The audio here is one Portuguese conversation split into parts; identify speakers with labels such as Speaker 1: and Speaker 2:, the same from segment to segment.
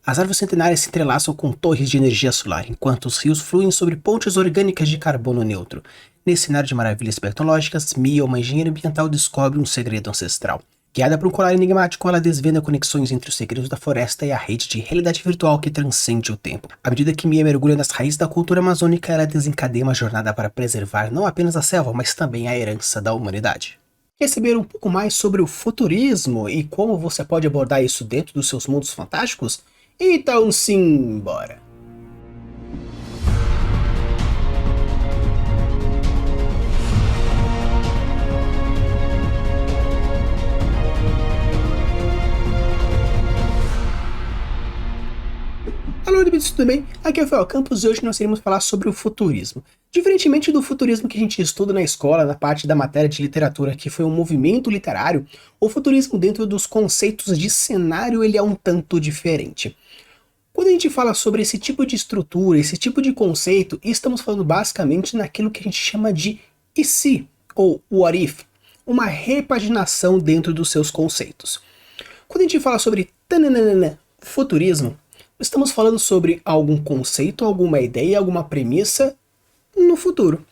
Speaker 1: As árvores centenárias se entrelaçam com torres de energia solar, enquanto os rios fluem sobre pontes orgânicas de carbono neutro. Nesse cenário de maravilhas tecnológicas, Mia, uma engenheira ambiental, descobre um segredo ancestral. Guiada por um colar enigmático, ela desvenda conexões entre os segredos da floresta e a rede de realidade virtual que transcende o tempo. À medida que Mia mergulha nas raízes da cultura amazônica, ela desencadeia uma jornada para preservar não apenas a selva, mas também a herança da humanidade. Quer saber um pouco mais sobre o futurismo e como você pode abordar isso dentro dos seus mundos fantásticos? Então simbora! Alô, amigos, tudo bem? Aqui é o Rafael Campos e hoje nós iremos falar sobre o futurismo. Diferentemente do futurismo que a gente estuda na escola, na parte da matéria de literatura, que foi um movimento literário, o futurismo dentro dos conceitos de cenário ele é um tanto diferente. Quando a gente fala sobre esse tipo de estrutura, esse tipo de conceito, estamos falando basicamente naquilo que a gente chama de e se, ou what if, uma repaginação dentro dos seus conceitos. Quando a gente fala sobre futurismo, estamos falando sobre algum conceito, alguma ideia, alguma premissa no futuro.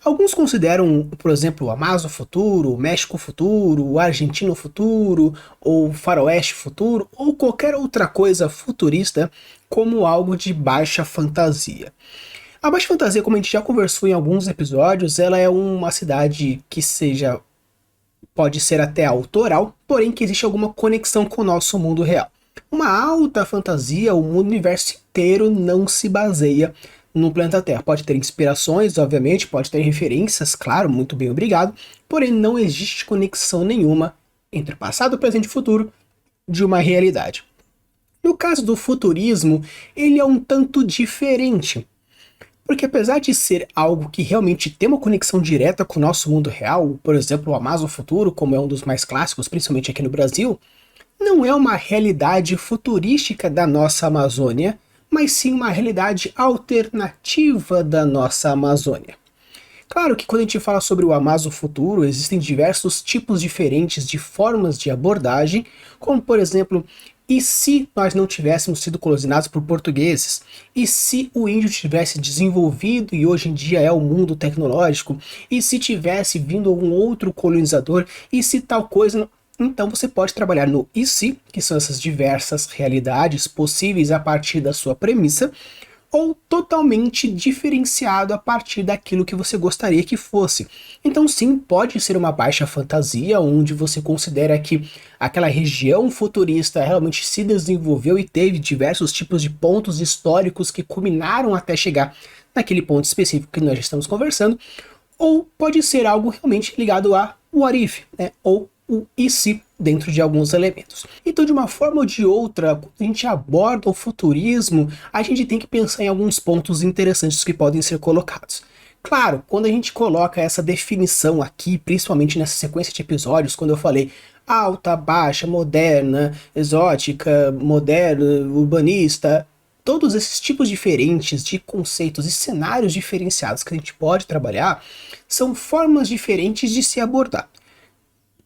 Speaker 1: Alguns consideram, por exemplo, o Amazon futuro, o México futuro, o Argentino futuro, ou o Faroeste futuro, ou qualquer outra coisa futurista como algo de baixa fantasia. A baixa fantasia, como a gente já conversou em alguns episódios, ela é uma cidade que pode ser até autoral, porém que existe alguma conexão com o nosso mundo real. Uma alta fantasia, o universo inteiro não se baseia no planeta Terra. Pode ter inspirações, obviamente, pode ter referências, claro, muito bem, obrigado, porém não existe conexão nenhuma entre passado, presente e futuro de uma realidade. No caso do futurismo, ele é um tanto diferente, porque apesar de ser algo que realmente tem uma conexão direta com o nosso mundo real, por exemplo, o Amazon futuro, como é um dos mais clássicos, principalmente aqui no Brasil, não é uma realidade futurística da nossa Amazônia, mas sim uma realidade alternativa da nossa Amazônia. Claro que quando a gente fala sobre o Amazon futuro, existem diversos tipos diferentes de formas de abordagem, como por exemplo, e se nós não tivéssemos sido colonizados por portugueses? E se o índio tivesse desenvolvido e hoje em dia é o mundo tecnológico? E se tivesse vindo algum outro colonizador? E se tal coisa... Então você pode trabalhar no e se, que são essas diversas realidades possíveis a partir da sua premissa, ou totalmente diferenciado a partir daquilo que você gostaria que fosse. Então sim, pode ser uma baixa fantasia, onde você considera que aquela região futurista realmente se desenvolveu e teve diversos tipos de pontos históricos que culminaram até chegar naquele ponto específico que nós já estamos conversando, ou pode ser algo realmente ligado a what if, né? Ou o e se dentro de alguns elementos. Então, de uma forma ou de outra, quando a gente aborda o futurismo, a gente tem que pensar em alguns pontos interessantes que podem ser colocados. Claro, quando a gente coloca essa definição aqui, principalmente nessa sequência de episódios, quando eu falei alta, baixa, moderna, exótica, moderna, urbanista, todos esses tipos diferentes de conceitos e cenários diferenciados que a gente pode trabalhar, são formas diferentes de se abordar.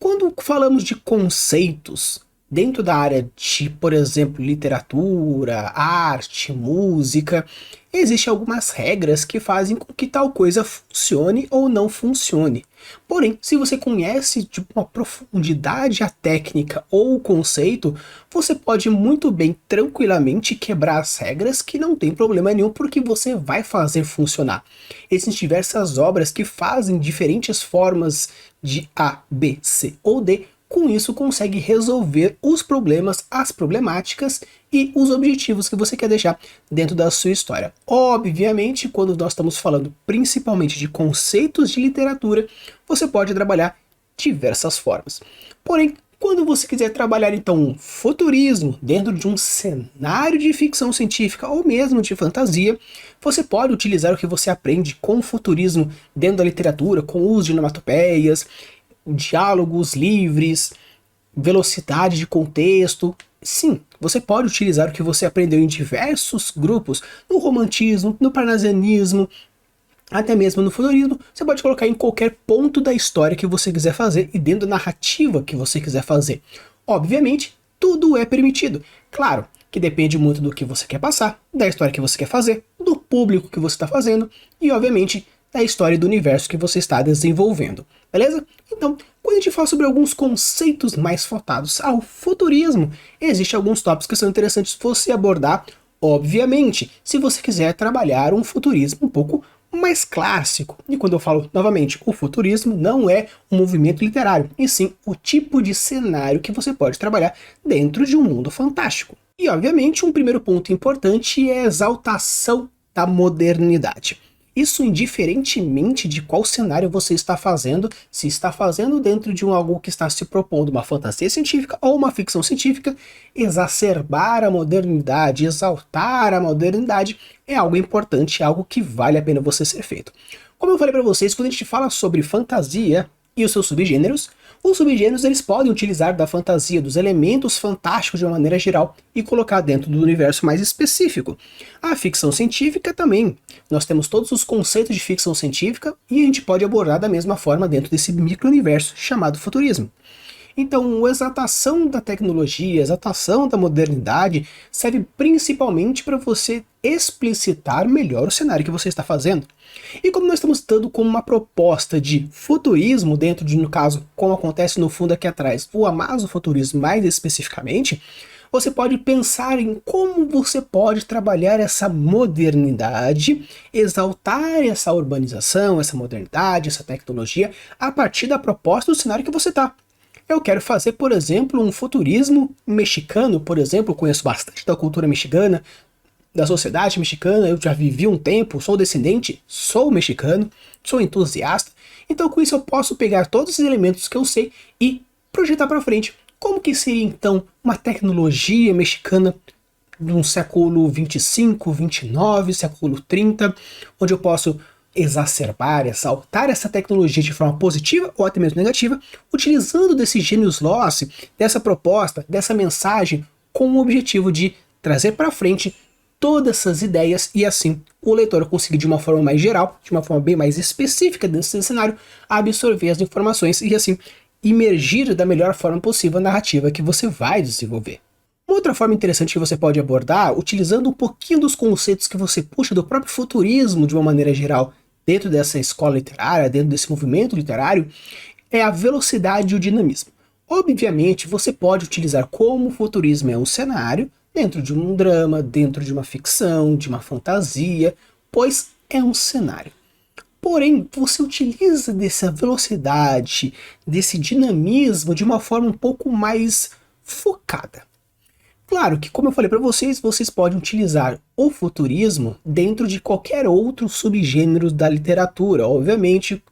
Speaker 1: Quando falamos de conceitos dentro da área de, por exemplo, literatura, arte, música, existem algumas regras que fazem com que tal coisa funcione ou não funcione. Porém, se você conhece de uma profundidade a técnica ou o conceito, você pode muito bem, tranquilamente, quebrar as regras que não tem problema nenhum, porque você vai fazer funcionar. Existem diversas obras que fazem diferentes formas de A, B, C ou D, com isso consegue resolver os problemas, as problemáticas e os objetivos que você quer deixar dentro da sua história. Obviamente, quando nós estamos falando principalmente de conceitos de literatura, você pode trabalhar diversas formas. Porém, quando você quiser trabalhar então um futurismo dentro de um cenário de ficção científica ou mesmo de fantasia, você pode utilizar o que você aprende com o futurismo dentro da literatura, com o uso de onomatopeias, diálogos livres, velocidade de contexto. Sim, você pode utilizar o que você aprendeu em diversos grupos, no romantismo, no parnasianismo, até mesmo no futurismo. Você pode colocar em qualquer ponto da história que você quiser fazer e dentro da narrativa que você quiser fazer. Obviamente, tudo é permitido. Claro, que depende muito do que você quer passar, da história que você quer fazer, do público que você está fazendo e, obviamente, da história e do universo que você está desenvolvendo, beleza? Então, quando a gente fala sobre alguns conceitos mais focados ao futurismo, existem alguns tópicos que são interessantes você abordar, obviamente, se você quiser trabalhar um futurismo um pouco mais clássico. E quando eu falo novamente, o futurismo não é um movimento literário, e sim o tipo de cenário que você pode trabalhar dentro de um mundo fantástico. E obviamente um primeiro ponto importante é a exaltação da modernidade. Isso indiferentemente de qual cenário você está fazendo, se está fazendo dentro de algo que está se propondo uma fantasia científica ou uma ficção científica, exacerbar a modernidade, exaltar a modernidade é algo importante, é algo que vale a pena você ser feito. Como eu falei para vocês, quando a gente fala sobre fantasia e os seus subgêneros, os subgêneros eles podem utilizar da fantasia, dos elementos fantásticos de uma maneira geral e colocar dentro do universo mais específico. A ficção científica também. Nós temos todos os conceitos de ficção científica e a gente pode abordar da mesma forma dentro desse micro-universo chamado futurismo. Então, a exaltação da tecnologia, a exaltação da modernidade serve principalmente para você explicitar melhor o cenário que você está fazendo. E como nós estamos dando como uma proposta de futurismo dentro de, no caso, como acontece no fundo aqui atrás, o amazofuturismo mais especificamente, você pode pensar em como você pode trabalhar essa modernidade, exaltar essa urbanização, essa modernidade, essa tecnologia, a partir da proposta do cenário que você está. Eu quero fazer, por exemplo, um futurismo mexicano, por exemplo, conheço bastante da cultura mexicana, da sociedade mexicana, eu já vivi um tempo, sou descendente, sou mexicano, sou entusiasta, então com isso eu posso pegar todos esses elementos que eu sei e projetar para frente. Como que seria então uma tecnologia mexicana do século 25, 29, século 30, onde eu posso exacerbar, exaltar essa tecnologia de forma positiva ou até mesmo negativa, utilizando desse genius loci, dessa proposta, dessa mensagem, com o objetivo de trazer para frente todas essas ideias e assim o leitor conseguir de uma forma mais geral, de uma forma bem mais específica desse cenário, absorver as informações e assim imergir da melhor forma possível a narrativa que você vai desenvolver. Uma outra forma interessante que você pode abordar, utilizando um pouquinho dos conceitos que você puxa do próprio futurismo de uma maneira geral, dentro dessa escola literária, dentro desse movimento literário, é a velocidade e o dinamismo. Obviamente, você pode utilizar como o futurismo é um cenário, dentro de um drama, dentro de uma ficção, de uma fantasia, pois é um cenário. Porém, você utiliza dessa velocidade, desse dinamismo de uma forma um pouco mais focada. Claro que, como eu falei para vocês, vocês podem utilizar o futurismo dentro de qualquer outro subgênero da literatura, obviamente,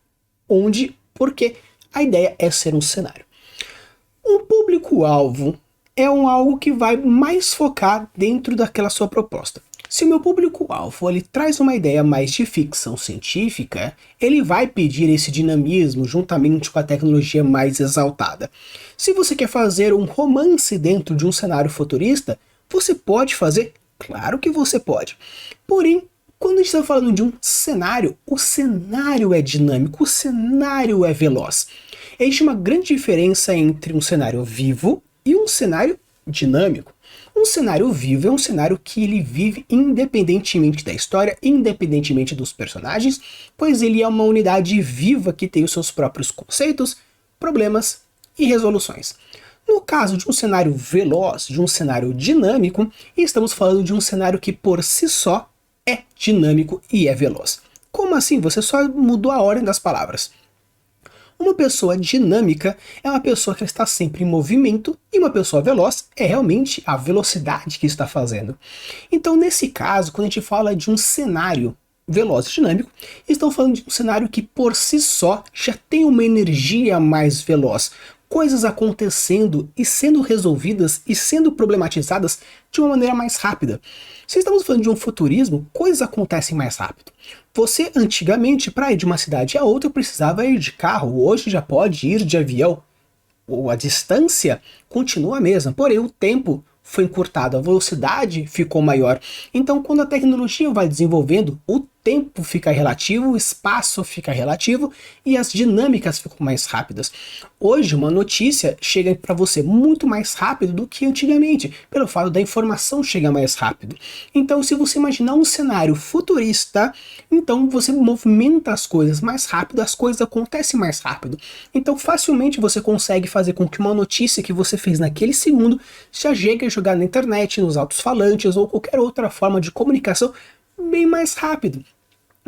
Speaker 1: porque a ideia é ser um cenário. Um público-alvo é algo que vai mais focar dentro daquela sua proposta. Se o meu público-alvo ele traz uma ideia mais de ficção científica, ele vai pedir esse dinamismo juntamente com a tecnologia mais exaltada. Se você quer fazer um romance dentro de um cenário futurista, você pode fazer? Claro que você pode. Porém, quando a gente está falando de um cenário, o cenário é dinâmico, o cenário é veloz. Existe uma grande diferença entre um cenário vivo e um cenário dinâmico. Um cenário vivo é um cenário que ele vive independentemente da história, independentemente dos personagens, pois ele é uma unidade viva que tem os seus próprios conceitos, problemas e resoluções. No caso de um cenário veloz, de um cenário dinâmico, estamos falando de um cenário que por si só é dinâmico e é veloz. Como assim? Você só mudou a ordem das palavras. Uma pessoa dinâmica é uma pessoa que está sempre em movimento e uma pessoa veloz é realmente a velocidade que está fazendo. Então, nesse caso, quando a gente fala de um cenário veloz e dinâmico, estão falando de um cenário que por si só já tem uma energia mais veloz. Coisas acontecendo e sendo resolvidas e sendo problematizadas de uma maneira mais rápida. Se estamos falando de um futurismo, coisas acontecem mais rápido. Você, antigamente, para ir de uma cidade a outra, precisava ir de carro. Hoje já pode ir de avião. Ou a distância continua a mesma, porém o tempo foi encurtado, a velocidade ficou maior. Então, quando a tecnologia vai desenvolvendo, o tempo fica relativo, o espaço fica relativo e as dinâmicas ficam mais rápidas. Hoje, uma notícia chega para você muito mais rápido do que antigamente, pelo fato da informação chegar mais rápido. Então, se você imaginar um cenário futurista, então você movimenta as coisas mais rápido, as coisas acontecem mais rápido. Então, facilmente você consegue fazer com que uma notícia que você fez naquele segundo já chegue a jogar na internet, nos alto-falantes ou qualquer outra forma de comunicação bem mais rápido.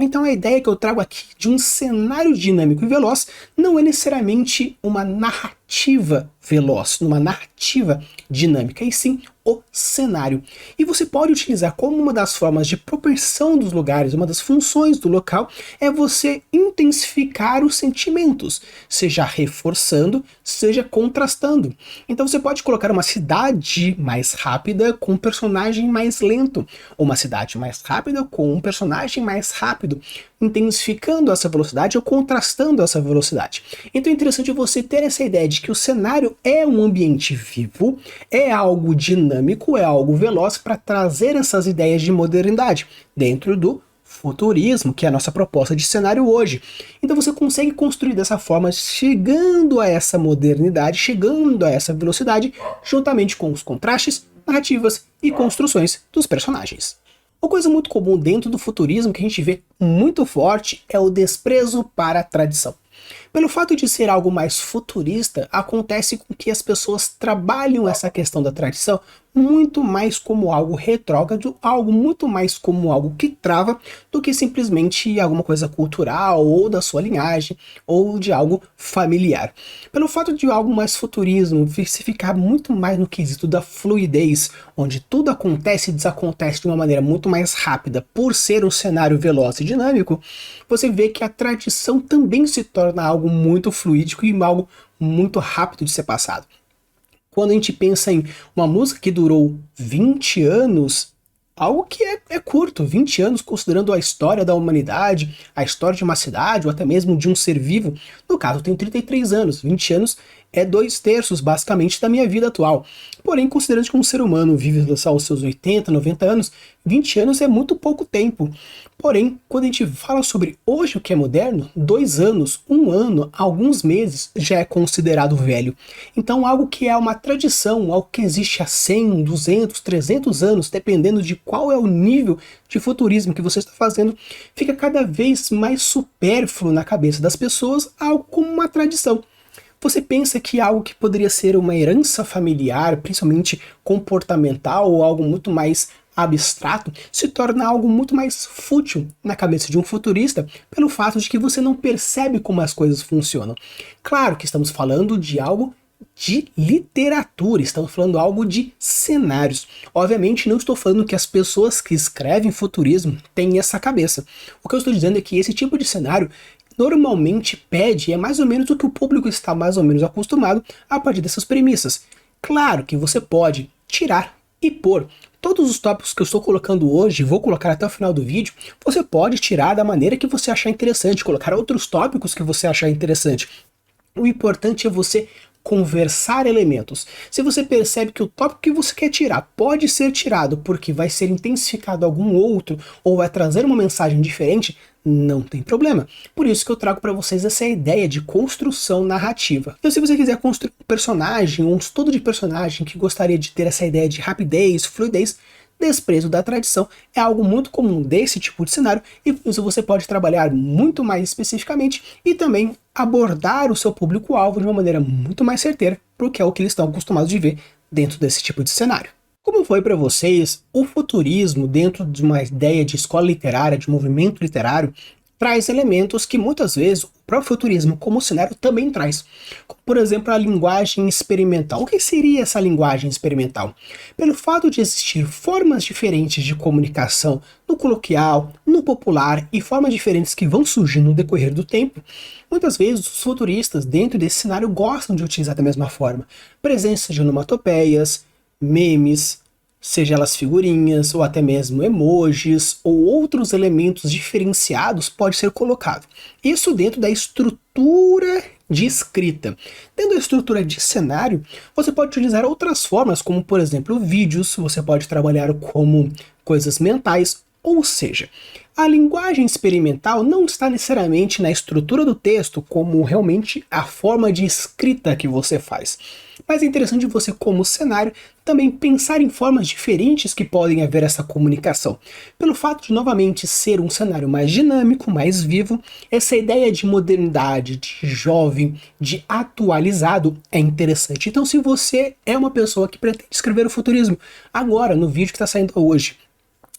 Speaker 1: Então a ideia que eu trago aqui de um cenário dinâmico e veloz não é necessariamente uma narrativa veloz, uma narrativa dinâmica, e sim o cenário. E você pode utilizar como uma das formas de propensão dos lugares, uma das funções do local, é você intensificar os sentimentos, seja reforçando, seja contrastando. Então você pode colocar uma cidade mais rápida com um personagem mais lento, ou uma cidade mais rápida com um personagem mais rápido, intensificando essa velocidade ou contrastando essa velocidade. Então é interessante você ter essa ideia de que o cenário é um ambiente vivo, é algo dinâmico, é algo veloz para trazer essas ideias de modernidade dentro do futurismo, que é a nossa proposta de cenário hoje. Então você consegue construir dessa forma, chegando a essa modernidade, chegando a essa velocidade, juntamente com os contrastes, narrativas e construções dos personagens. Uma coisa muito comum dentro do futurismo que a gente vê muito forte é o desprezo para a tradição. Pelo fato de ser algo mais futurista, acontece com que as pessoas trabalham essa questão da tradição muito mais como algo retrógrado, algo muito mais como algo que trava, do que simplesmente alguma coisa cultural, ou da sua linhagem, ou de algo familiar. Pelo fato de algo mais futurismo se ficar muito mais no quesito da fluidez, onde tudo acontece e desacontece de uma maneira muito mais rápida, por ser um cenário veloz e dinâmico, você vê que a tradição também se torna algo muito fluídico e algo muito rápido de ser passado. Quando a gente pensa em uma música que durou 20 anos, algo que é curto, 20 anos considerando a história da humanidade, a história de uma cidade ou até mesmo de um ser vivo. No caso, eu tenho 33 anos, 20 anos é 2/3 basicamente da minha vida atual. Porém, considerando que um ser humano vive só os seus 80, 90 anos, 20 anos é muito pouco tempo. Porém, quando a gente fala sobre hoje o que é moderno, 2 anos, 1 ano, alguns meses já é considerado velho. Então algo que é uma tradição, algo que existe há 100, 200, 300 anos, dependendo de qual é o nível de futurismo que você está fazendo, fica cada vez mais supérfluo na cabeça das pessoas, algo como uma tradição. Você pensa que algo que poderia ser uma herança familiar, principalmente comportamental, ou algo muito mais abstrato, se torna algo muito mais fútil na cabeça de um futurista, pelo fato de que você não percebe como as coisas funcionam. Claro que estamos falando de algo de literatura, estamos falando algo de cenários. Obviamente não estou falando que as pessoas que escrevem futurismo têm essa cabeça. O que eu estou dizendo é que esse tipo de cenário normalmente pede, é mais ou menos o que o público está mais ou menos acostumado a partir dessas premissas. Claro que você pode tirar e pôr todos os tópicos que eu estou colocando hoje, vou colocar até o final do vídeo, você pode tirar da maneira que você achar interessante, colocar outros tópicos que você achar interessante. O importante é você conversar elementos. Se você percebe que o tópico que você quer tirar pode ser tirado porque vai ser intensificado algum outro ou vai trazer uma mensagem diferente, não tem problema. Por isso que eu trago para vocês essa ideia de construção narrativa. Então se você quiser construir um personagem, um estudo de personagem que gostaria de ter essa ideia de rapidez, fluidez, desprezo da tradição é algo muito comum desse tipo de cenário e por isso você pode trabalhar muito mais especificamente e também abordar o seu público-alvo de uma maneira muito mais certeira, porque é o que eles estão acostumados de ver dentro desse tipo de cenário. Como foi para vocês, o futurismo dentro de uma ideia de escola literária, de movimento literário, traz elementos que muitas vezes o próprio futurismo como cenário também traz. Como, por exemplo, a linguagem experimental. O que seria essa linguagem experimental? Pelo fato de existir formas diferentes de comunicação no coloquial, no popular e formas diferentes que vão surgindo no decorrer do tempo, muitas vezes os futuristas dentro desse cenário gostam de utilizar da mesma forma. Presença de onomatopeias, memes, seja elas figurinhas ou até mesmo emojis ou outros elementos diferenciados pode ser colocado. Isso dentro da estrutura de escrita. Dentro da estrutura de cenário, você pode utilizar outras formas, como por exemplo vídeos, você pode trabalhar como coisas mentais, Ou seja, a linguagem experimental não está necessariamente na estrutura do texto como realmente a forma de escrita que você faz. Mas é interessante você, como cenário, também pensar em formas diferentes que podem haver essa comunicação. Pelo fato de novamente ser um cenário mais dinâmico, mais vivo, essa ideia de modernidade, de jovem, de atualizado é interessante. Então, se você é uma pessoa que pretende escrever o futurismo agora, no vídeo que está saindo hoje,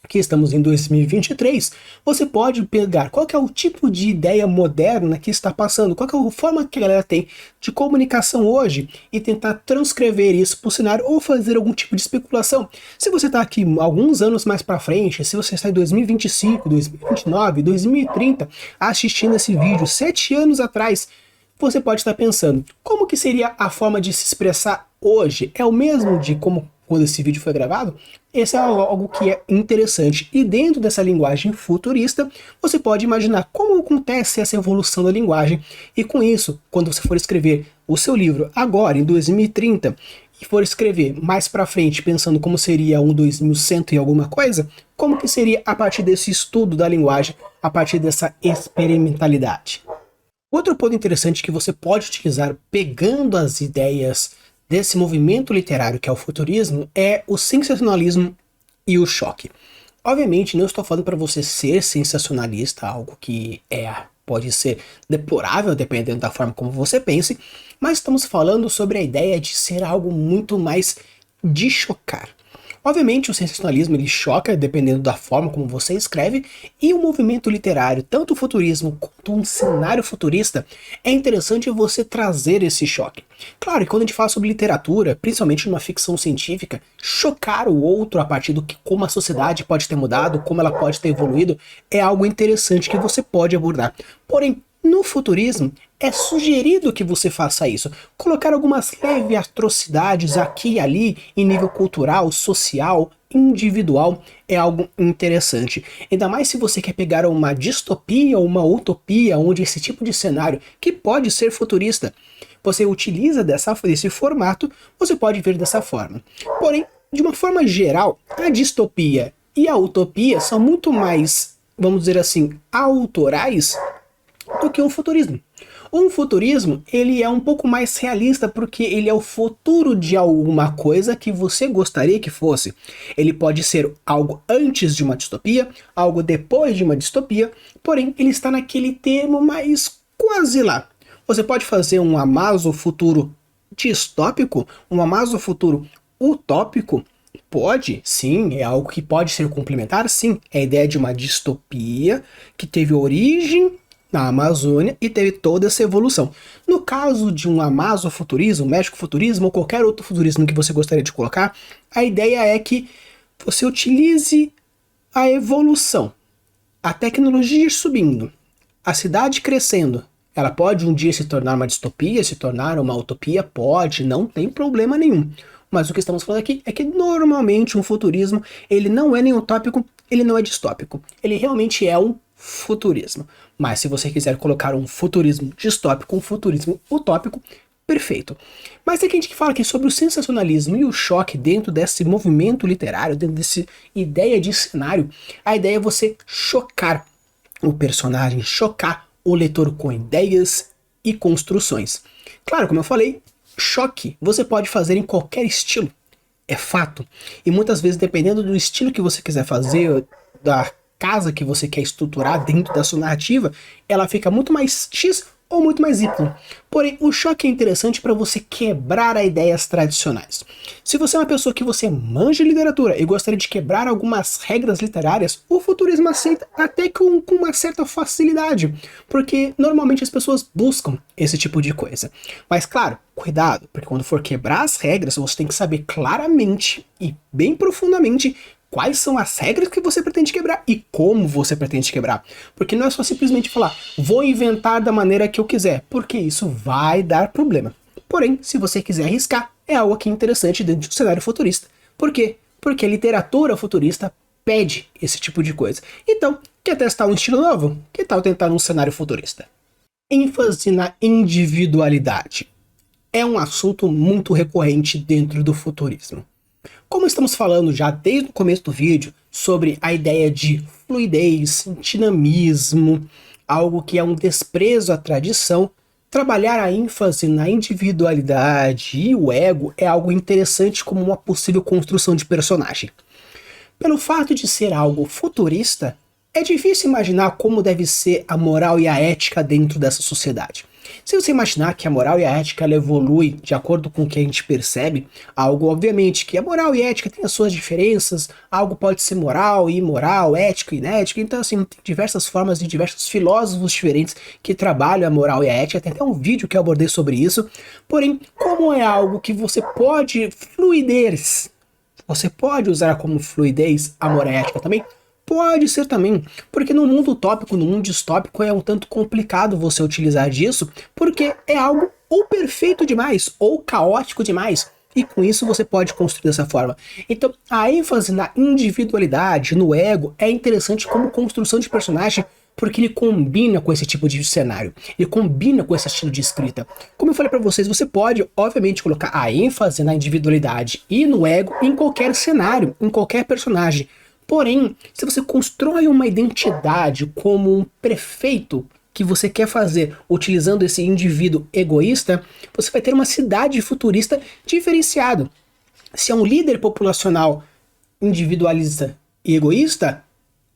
Speaker 1: que estamos em 2023, você pode pegar qual que é o tipo de ideia moderna que está passando, qual que é a forma que a galera tem de comunicação hoje e tentar transcrever isso para o cenário ou fazer algum tipo de especulação. Se você está aqui alguns anos mais para frente, se você está em 2025, 2029, 2030 assistindo esse vídeo 7 anos atrás, você pode estar pensando, como que seria a forma de se expressar hoje? É o mesmo de como quando esse vídeo foi gravado? Esse é algo que é interessante. E dentro dessa linguagem futurista, você pode imaginar como acontece essa evolução da linguagem. E com isso, quando você for escrever o seu livro agora, em 2030, e for escrever mais para frente, pensando como seria um 2100 e alguma coisa, como que seria a partir desse estudo da linguagem, a partir dessa experimentalidade. Outro ponto interessante que você pode utilizar pegando as ideias desse movimento literário que é o futurismo é o sensacionalismo e o choque. Obviamente não estou falando para você ser sensacionalista, algo que pode ser deplorável dependendo da forma como você pense, mas estamos falando sobre a ideia de ser algo muito mais de chocar. Obviamente o sensacionalismo ele choca dependendo da forma como você escreve, e o movimento literário, tanto o futurismo quanto um cenário futurista, é interessante você trazer esse choque. Claro, e quando a gente fala sobre literatura, principalmente numa ficção científica, chocar o outro a partir do que como a sociedade pode ter mudado, como ela pode ter evoluído, é algo interessante que você pode abordar. Porém, no futurismo, é sugerido que você faça isso. Colocar algumas leves atrocidades aqui e ali, em nível cultural, social, individual, é algo interessante. Ainda mais se você quer pegar uma distopia ou uma utopia, onde esse tipo de cenário, que pode ser futurista, você utiliza desse formato, você pode ver dessa forma. Porém, de uma forma geral, a distopia e a utopia são muito mais, vamos dizer assim, autorais do que um futurismo. Um futurismo, ele é um pouco mais realista porque ele é o futuro de alguma coisa que você gostaria que fosse. Ele pode ser algo antes de uma distopia, algo depois de uma distopia, porém ele está naquele termo mais quase lá. Você pode fazer um Amazon futuro distópico, um Amazon futuro utópico? Pode, sim, é algo que pode ser complementar, sim. É a ideia de uma distopia que teve origem na Amazônia e teve toda essa evolução. No caso de um amazofuturismo, México-futurismo ou qualquer outro futurismo que você gostaria de colocar, a ideia é que você utilize a evolução, a tecnologia subindo, a cidade crescendo. Ela pode um dia se tornar uma distopia, se tornar uma utopia, pode, não tem problema nenhum. Mas o que estamos falando aqui é que normalmente um futurismo, ele não é nem utópico, ele não é distópico. Ele realmente é um futurismo. Mas se você quiser colocar um futurismo distópico, um futurismo utópico, perfeito. Mas tem gente que fala aqui sobre o sensacionalismo e o choque dentro desse movimento literário, dentro dessa ideia de cenário. A ideia é você chocar o personagem, chocar o leitor com ideias e construções. Claro, como eu falei, choque você pode fazer em qualquer estilo, é fato. E muitas vezes, dependendo do estilo que você quiser fazer, da casa que você quer estruturar dentro da sua narrativa, ela fica muito mais X ou muito mais Y. Porém, o choque é interessante para você quebrar as ideias tradicionais. Se você é uma pessoa que você manja de literatura e gostaria de quebrar algumas regras literárias, o futurismo aceita até com uma certa facilidade, porque normalmente as pessoas buscam esse tipo de coisa. Mas claro, cuidado, porque quando for quebrar as regras, você tem que saber claramente e bem profundamente quais são as regras que você pretende quebrar e como você pretende quebrar. Porque não é só simplesmente falar, vou inventar da maneira que eu quiser, porque isso vai dar problema. Porém, se você quiser arriscar, é algo aqui interessante dentro do cenário futurista. Por quê? Porque a literatura futurista pede esse tipo de coisa. Então, quer testar um estilo novo? Que tal tentar um cenário futurista? ênfase na individualidade é um assunto muito recorrente dentro do futurismo. Como estamos falando já desde o começo do vídeo sobre a ideia de fluidez, dinamismo, algo que é um desprezo à tradição, trabalhar a ênfase na individualidade e o ego é algo interessante como uma possível construção de personagem. Pelo fato de ser algo futurista, é difícil imaginar como deve ser a moral e a ética dentro dessa sociedade. Se você imaginar que a moral e a ética ela evolui de acordo com o que a gente percebe, algo obviamente que a moral e a ética têm as suas diferenças, algo pode ser moral e imoral, ético e inético, então assim, tem diversas formas de diversos filósofos diferentes que trabalham a moral e a ética, tem até um vídeo que eu abordei sobre isso, porém, como é algo que você pode fluidez, você pode usar como fluidez a moral e a ética também, pode ser também, porque no mundo utópico, no mundo distópico é um tanto complicado você utilizar disso, porque é algo ou perfeito demais ou caótico demais. E com isso você pode construir dessa forma. Então a ênfase na individualidade, no ego, é interessante como construção de personagem, porque ele combina com esse tipo de cenário, ele combina com esse estilo de escrita. Como eu falei para vocês, você pode, obviamente, colocar a ênfase na individualidade e no ego em qualquer cenário, em qualquer personagem. Porém, se você constrói uma identidade como um prefeito que você quer fazer utilizando esse indivíduo egoísta, você vai ter uma cidade futurista diferenciada. Se é um líder populacional individualista e egoísta,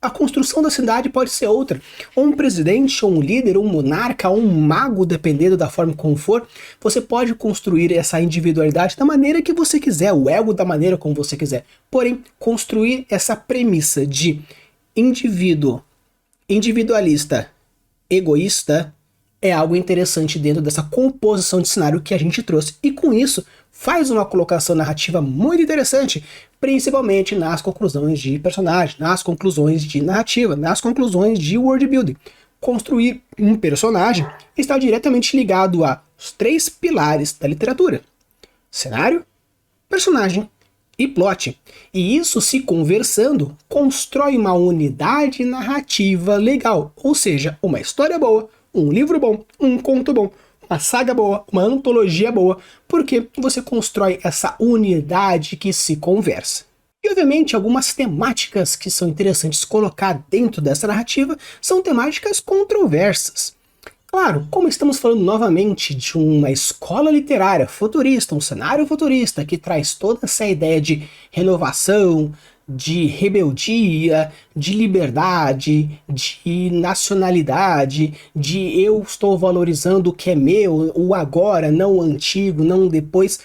Speaker 1: a construção da cidade pode ser outra. Ou um presidente, ou um líder, ou um monarca, ou um mago, dependendo da forma como for, você pode construir essa individualidade da maneira que você quiser, o ego da maneira como você quiser. Porém, construir essa premissa de indivíduo, individualista, egoísta, é algo interessante dentro dessa composição de cenário que a gente trouxe. E com isso, faz uma colocação narrativa muito interessante, principalmente nas conclusões de personagem, nas conclusões de narrativa, nas conclusões de world building. Construir um personagem está diretamente ligado aos 3 pilares da literatura: cenário, personagem e plot. E isso, se conversando, constrói uma unidade narrativa legal, ou seja, uma história boa, um livro bom, um conto bom, uma saga boa, uma antologia boa, porque você constrói essa unidade que se conversa. E obviamente algumas temáticas que são interessantes colocar dentro dessa narrativa são temáticas controversas. Claro, como estamos falando novamente de uma escola literária futurista, um cenário futurista que traz toda essa ideia de renovação, de rebeldia, de liberdade, de nacionalidade, de eu estou valorizando o que é meu, o agora, não o antigo, não o depois.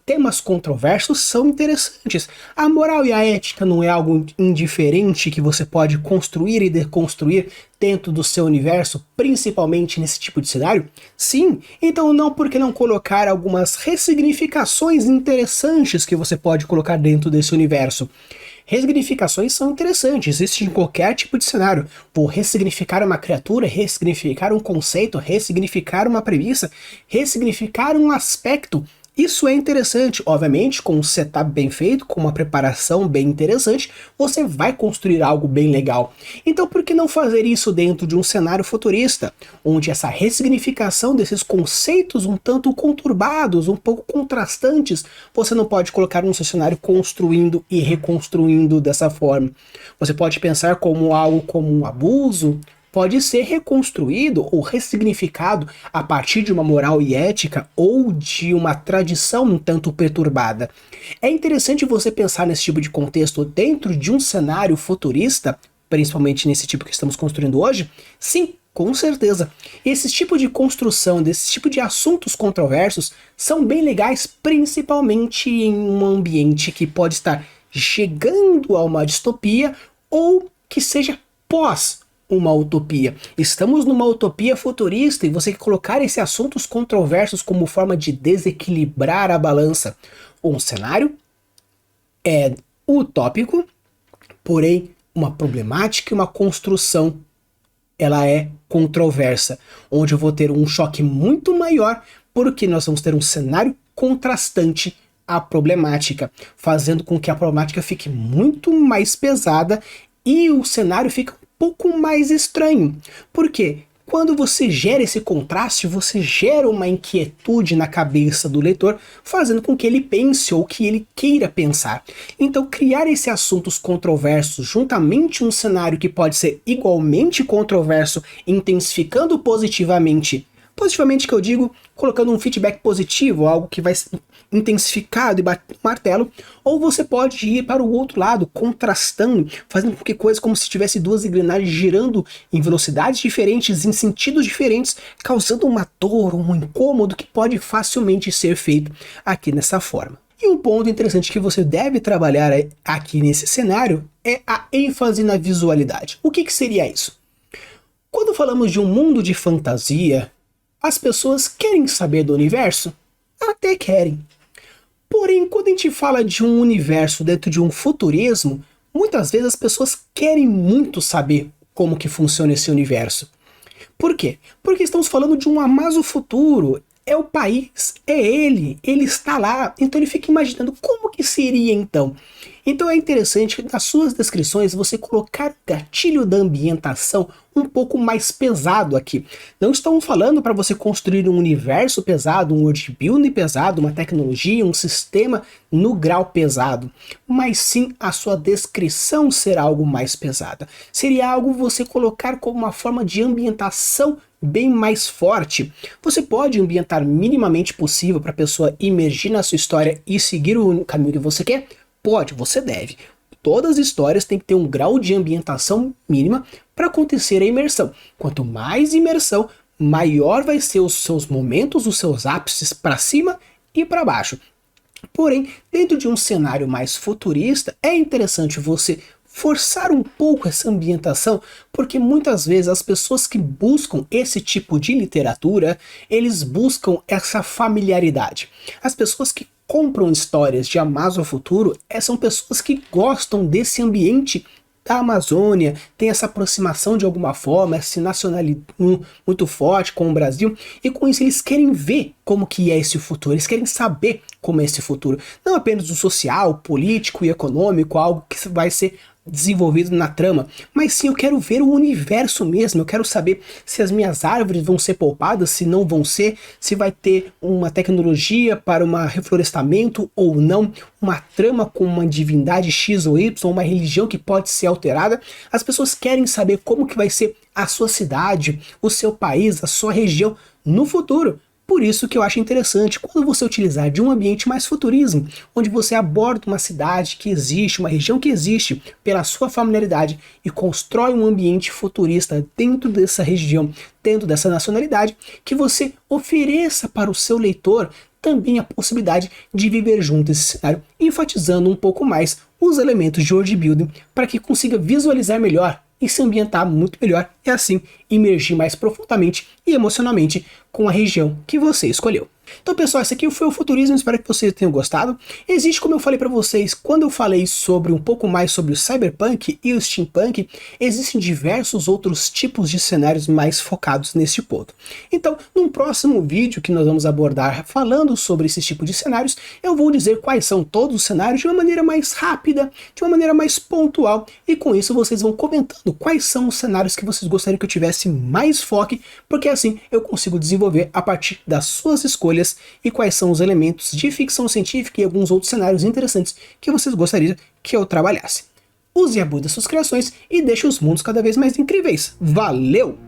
Speaker 1: Temas controversos são interessantes. A moral e a ética não é algo indiferente que você pode construir e deconstruir dentro do seu universo, principalmente nesse tipo de cenário? Sim, então não porque não colocar algumas ressignificações interessantes que você pode colocar dentro desse universo. Ressignificações são interessantes, existem em qualquer tipo de cenário. Vou ressignificar uma criatura, ressignificar um conceito, ressignificar uma premissa, ressignificar um aspecto. Isso é interessante, obviamente, com um setup bem feito, com uma preparação bem interessante, você vai construir algo bem legal. Então por que não fazer isso dentro de um cenário futurista, onde essa ressignificação desses conceitos um tanto conturbados, um pouco contrastantes, você não pode colocar no seu cenário construindo e reconstruindo dessa forma. Você pode pensar como algo como um abuso, pode ser reconstruído ou ressignificado a partir de uma moral e ética ou de uma tradição um tanto perturbada. É interessante você pensar nesse tipo de contexto dentro de um cenário futurista, principalmente nesse tipo que estamos construindo hoje? Sim, com certeza. Esse tipo de construção, desse tipo de assuntos controversos são bem legais, principalmente em um ambiente que pode estar chegando a uma distopia ou que seja pós uma utopia. Estamos numa utopia futurista e você colocar esses assuntos controversos como forma de desequilibrar a balança. Um cenário é utópico, porém uma problemática e uma construção ela é controversa, onde eu vou ter um choque muito maior porque nós vamos ter um cenário contrastante à problemática, fazendo com que a problemática fique muito mais pesada e o cenário fica pouco mais estranho. Por quê? Quando você gera esse contraste, você gera uma inquietude na cabeça do leitor, fazendo com que ele pense ou que ele queira pensar. Então, criar esses assuntos controversos juntamente um cenário que pode ser igualmente controverso, intensificando positivamente que eu digo, colocando um feedback positivo, algo que vai ser intensificado e batendo martelo, ou você pode ir para o outro lado, contrastando, fazendo com que coisas como se tivesse duas engrenagens girando em velocidades diferentes, em sentidos diferentes, causando uma dor, um incômodo que pode facilmente ser feito aqui nessa forma. E um ponto interessante que você deve trabalhar aqui nesse cenário é a ênfase na visualidade. O que seria isso? Quando falamos de um mundo de fantasia, as pessoas querem saber do universo? Até querem. Porém, quando a gente fala de um universo dentro de um futurismo, muitas vezes as pessoas querem muito saber como que funciona esse universo. Por quê? Porque estamos falando de um Amazo futuro, é o país, é ele está lá, então ele fica imaginando como que seria então. Então é interessante nas suas descrições você colocar o gatilho da ambientação um pouco mais pesado aqui. Não estamos falando para você construir um universo pesado, um world building pesado, uma tecnologia, um sistema no grau pesado, mas sim a sua descrição ser algo mais pesada. Seria algo você colocar como uma forma de ambientação bem mais forte. Você pode ambientar minimamente possível para a pessoa imergir na sua história e seguir o caminho que você quer? Pode, você deve. Todas as histórias têm que ter um grau de ambientação mínima para acontecer a imersão. Quanto mais imersão, maior vai ser os seus momentos, os seus ápices para cima e para baixo. Porém, dentro de um cenário mais futurista, é interessante você forçar um pouco essa ambientação, porque muitas vezes as pessoas que buscam esse tipo de literatura, eles buscam essa familiaridade. As pessoas que compram histórias de Amazo Futuro, são pessoas que gostam desse ambiente da Amazônia, tem essa aproximação de alguma forma, esse nacionalismo muito forte com o Brasil, e com isso eles querem ver como que é esse futuro, eles querem saber como é esse futuro, não apenas o social, político e econômico, algo que vai ser desenvolvido na trama, mas sim eu quero ver o universo mesmo, eu quero saber se as minhas árvores vão ser poupadas, se não vão ser, se vai ter uma tecnologia para um reflorestamento ou não, uma trama com uma divindade X ou Y, uma religião que pode ser alterada. As pessoas querem saber como que vai ser a sua cidade, o seu país, a sua região no futuro. Por isso que eu acho interessante quando você utilizar de um ambiente mais futurismo, onde você aborda uma cidade que existe, uma região que existe, pela sua familiaridade e constrói um ambiente futurista dentro dessa região, dentro dessa nacionalidade, que você ofereça para o seu leitor também a possibilidade de viver junto esse cenário, enfatizando um pouco mais os elementos de world building para que consiga visualizar melhor e se ambientar muito melhor e assim imergir mais profundamente e emocionalmente com a região que você escolheu. Então pessoal, esse aqui foi o Futurismo, espero que vocês tenham gostado. Existe, como eu falei para vocês, quando eu falei sobre um pouco mais sobre o Cyberpunk e o Steampunk, existem diversos outros tipos de cenários mais focados nesse ponto. Então, num próximo vídeo que nós vamos abordar falando sobre esse tipo de cenários, eu vou dizer quais são todos os cenários de uma maneira mais rápida, de uma maneira mais pontual, e com isso vocês vão comentando quais são os cenários que vocês gostariam que eu tivesse mais foco, porque assim eu consigo desenvolver a partir das suas escolhas e quais são os elementos de ficção científica e alguns outros cenários interessantes que vocês gostariam que eu trabalhasse. Use e abude das suas criações e deixe os mundos cada vez mais incríveis. Valeu!